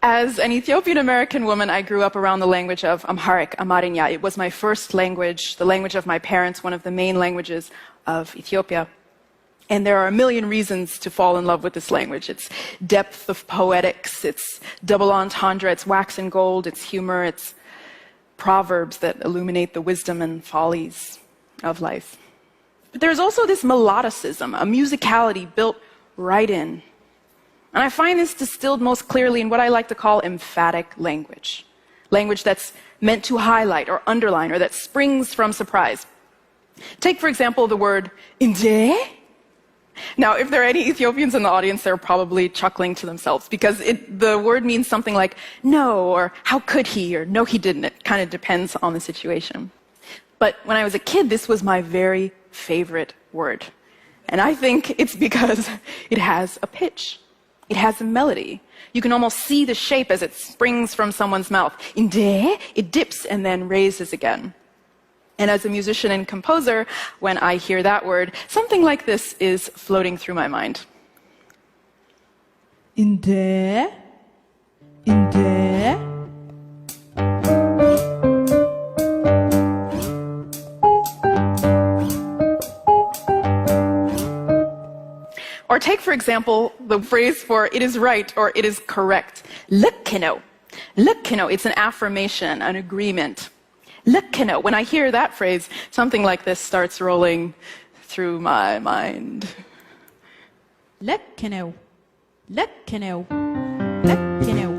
As an Ethiopian-American woman, I grew up around the language of Amharic, Amarnya. It was my first language, the language of my parents, one of the main languages of Ethiopia. And there are a million reasons to fall in love with this language. Its depth of poetics, its double entendre, its wax and gold, its humor, its proverbs that illuminate the wisdom and follies of life. But there's also this melodicism, a musicality built right in. And I find this distilled most clearly in what I like to call emphatic language. Language that's meant to highlight or underline or that springs from surprise. Take, for example, the word inde. Now, if there are any Ethiopians in the audience, they're probably chuckling to themselves because the word means something like no, or how could he, or no, he didn't. It kind of depends on the situation. But when I was a kid, this was my very favorite word. And I think it's because it has a pitch. It has a melody. You can almost see the shape as it springs from someone's mouth. Inde, it dips and then raises again. And as a musician and composer, when I hear that word, something like this is floating through my mind. Inde, inde. Or take, for example, the phrase for it is right or it is correct. Likkino. Likkino, it's an affirmation, an agreement. Likkino. When I hear that phrase, something like this starts rolling through my mind. Likkino. Likkino. Likkino.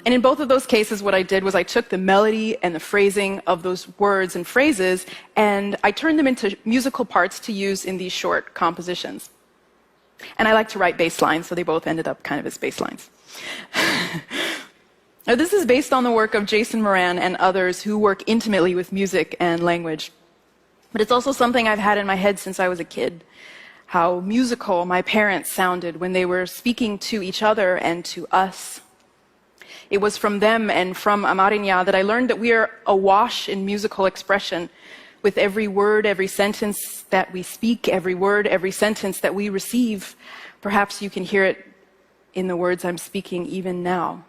And in both of those cases, what I did was I took the melody and the phrasing of those words and phrases, and I turned them into musical parts to use in these short compositions. And I like to write bass lines, so they both ended up kind of as bass lines. Now, this is based on the work of Jason Moran and others who work intimately with music and language. But it's also something I've had in my head since I was a kid. How musical my parents sounded when they were speaking to each other and to us. It was from them and from Amarnya that I learned that we are awash in musical expression. With every word, every sentence that we speak, every word, every sentence that we receive, perhaps you can hear it in the words I'm speaking even now.